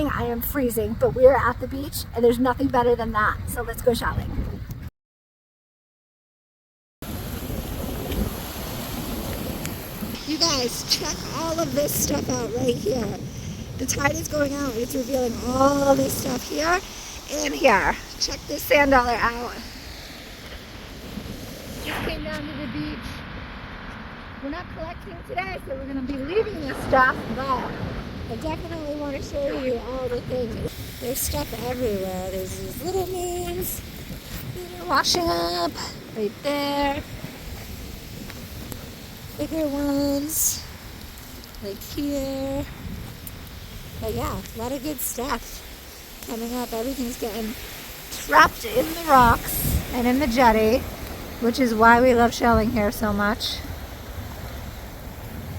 shelling. I am freezing, but we're at the beach and there's nothing better than that. So let's go shelling. You guys, check all of this stuff out right here. The tide is going out. It's revealing all this stuff here and here. Check this sand dollar out. Just came down to the beach. We're not collecting today, so we're going to be leaving this stuff, but I definitely want to show you all the things. There's stuff everywhere. There's these little moons that are washing up right there. Bigger ones like here. But yeah, a lot of good stuff coming up. Everything's getting trapped in the rocks and in the jetty, which is why we love shelling here so much.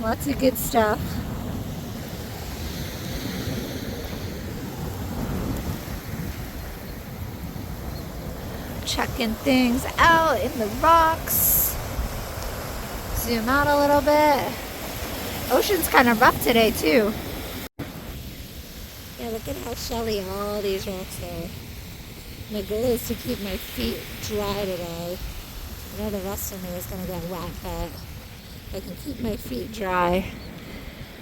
Lots of good stuff. Checking things out in the rocks. Zoom out a little bit. Ocean's kind of rough today too. Yeah, look at how shelly all these rocks are. My goal is to keep my feet dry today. I know the rest of me is going to get wet, but I can keep my feet dry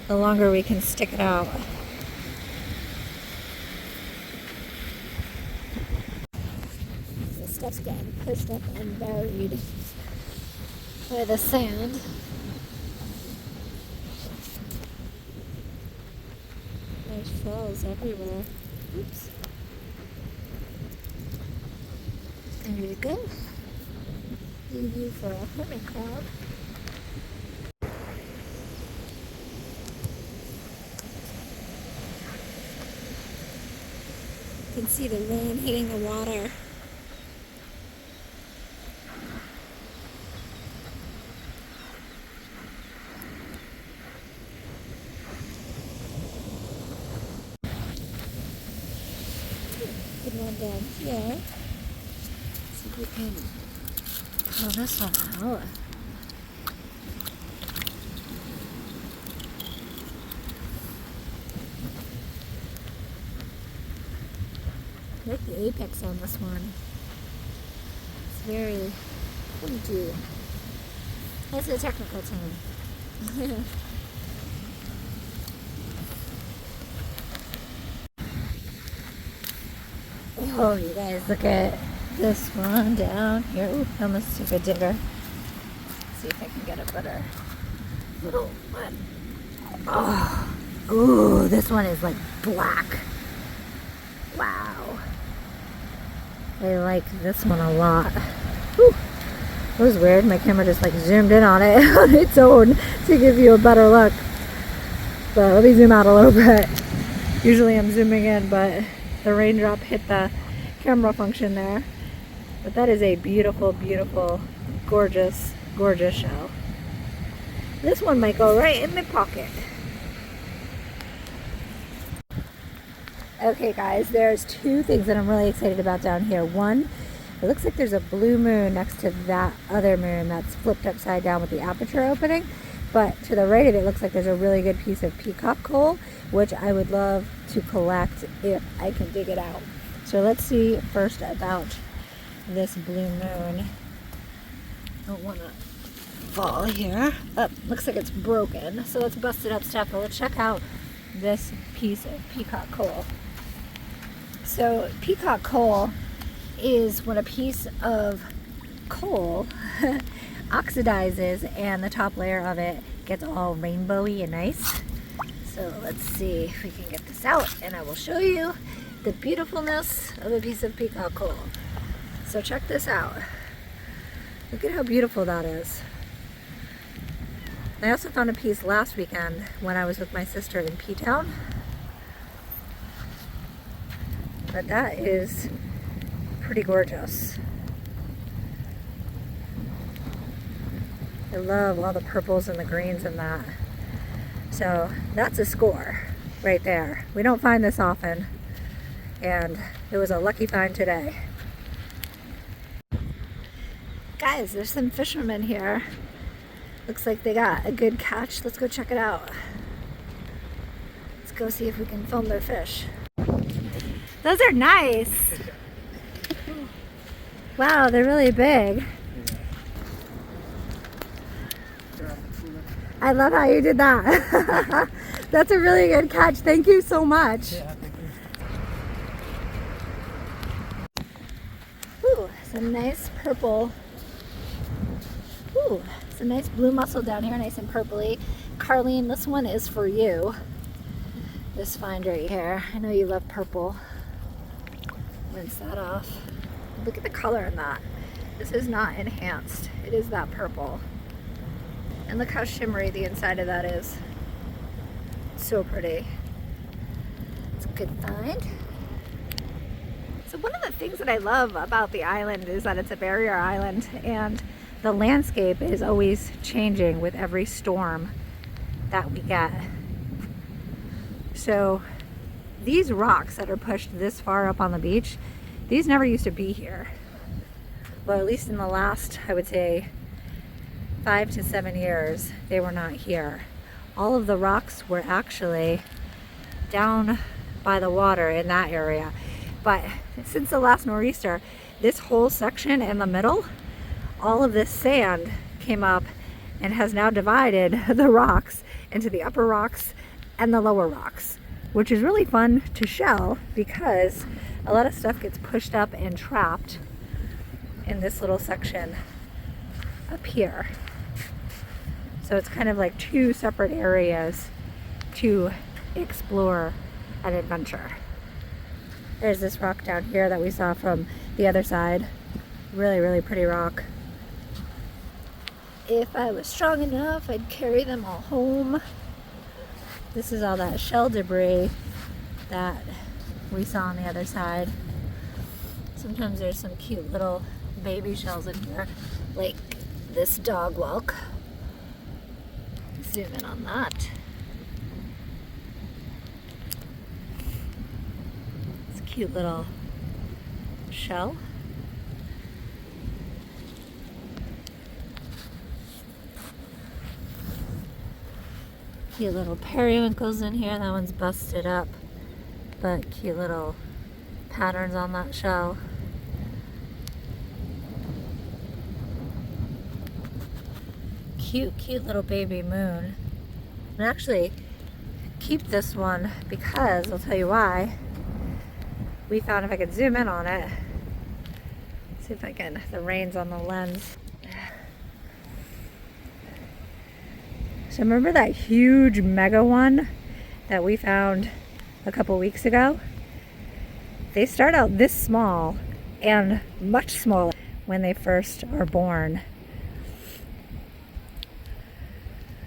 the longer we can stick it out. This stuff's getting pushed up and buried by the sand. There's shells everywhere. Oops. There we go. Leave you for a hermit crab. You can see the rain hitting the water. Good one down here. See if we can pull this one out. I like the apex on this one. It's very pointy. That's the technical term. Oh, you guys, look at this one down here. Ooh, I almost took a digger. Let's see if I can get a better little one. Oh, ooh, this one is like black. Wow. I like this one a lot. Whew. It was weird. My camera just like zoomed in on it on its own to give you a better look. But let me zoom out a little bit. Usually I'm zooming in, but the raindrop hit the camera function there. But that is a beautiful, beautiful, gorgeous, gorgeous shell. This one might go right in my pocket. Okay guys, there's two things that I'm really excited about down here. One, it looks like there's a blue moon next to that other moon that's flipped upside down with the aperture opening. But to the right of it looks like there's a really good piece of peacock coal, which I would love to collect if I can dig it out. So let's see first about this blue moon. Don't want to fall here. Oh, looks like it's broken. So let's bust it up stuff. But let's check out this piece of peacock coal. So peacock coal is when a piece of coal oxidizes and the top layer of it gets all rainbowy and nice. So let's see if we can get this out and I will show you the beautifulness of a piece of peacock coal. So check this out. Look at how beautiful that is. I also found a piece last weekend when I was with my sister in P-Town. But that is pretty gorgeous. I love all the purples and the greens in that. So that's a score right there. We don't find this often, and it was a lucky find today. Guys, there's some fishermen here. Looks like they got a good catch. Let's go check it out. Let's go see if we can film their fish. Those are nice. Wow, they're really big. I love how you did that. That's a really good catch. Thank you so much. Yeah, thank you. Ooh, some nice purple. Ooh, some nice blue mussel down here, nice and purpley. Carlene, this one is for you. This find right here. I know you love purple. Rinse that off. Look at the color in that. This is not enhanced. It is that purple. And look how shimmery the inside of that is. So pretty. It's a good find. So one of the things that I love about the island is that it's a barrier island, and the landscape is always changing with every storm that we get. So these rocks that are pushed this far up on the beach, these never used to be here. Well, at least in the last, I would say, 5 to 7 years, they were not here. All of the rocks were actually down by the water in that area. But since the last nor'easter, this whole section in the middle, all of this sand came up and has now divided the rocks into the upper rocks and the lower rocks, which is really fun to shell because a lot of stuff gets pushed up and trapped in this little section up here. So it's kind of like two separate areas to explore and adventure. There's this rock down here that we saw from the other side. Really, really pretty rock. If I was strong enough, I'd carry them all home. This is all that shell debris that we saw on the other side. Sometimes there's some cute little baby shells in here, like this dog whelk. Zoom in on that. It's a cute little shell. Cute little periwinkles in here. That one's busted up, but cute little patterns on that shell. Cute little baby moon. And actually keep this one because I'll tell you why. We found, if I could zoom in on it, see if I can, the rain's on the lens. So remember that huge mega one that we found a couple weeks ago? They start out this small and much smaller when they first are born.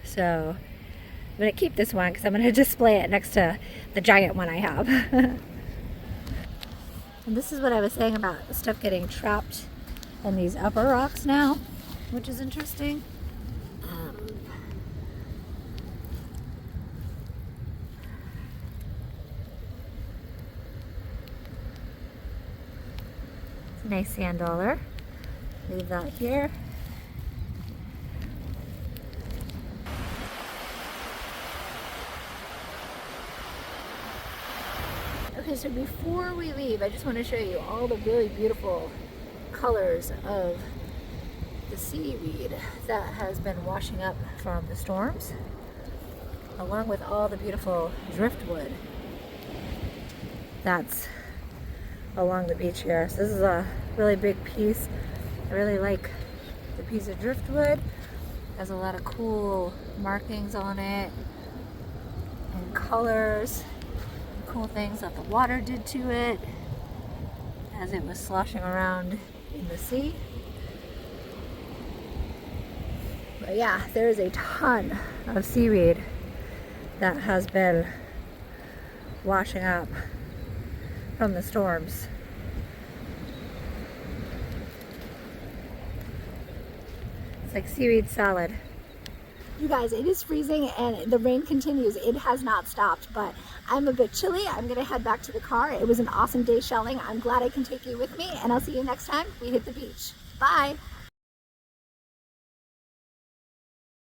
So I'm going to keep this one because I'm going to display it next to the giant one I have. And this is what I was saying about stuff getting trapped in these upper rocks now, which is interesting. It's a nice sand dollar. Leave that here. Okay, so before we leave, I just want to show you all the really beautiful colors of the seaweed that has been washing up from the storms, along with all the beautiful driftwood that's along the beach here. So this is a really big piece. I really like the piece of driftwood. It has a lot of cool markings on it and colors. Cool things that the water did to it as it was sloshing around in the sea. But yeah, there is a ton of seaweed that has been washing up from the storms. It's like seaweed salad. You guys, it is freezing and the rain continues. It has not stopped, but I'm a bit chilly. I'm gonna head back to the car. It was an awesome day shelling. I'm glad I can take you with me, and I'll see you next time we hit the beach. Bye.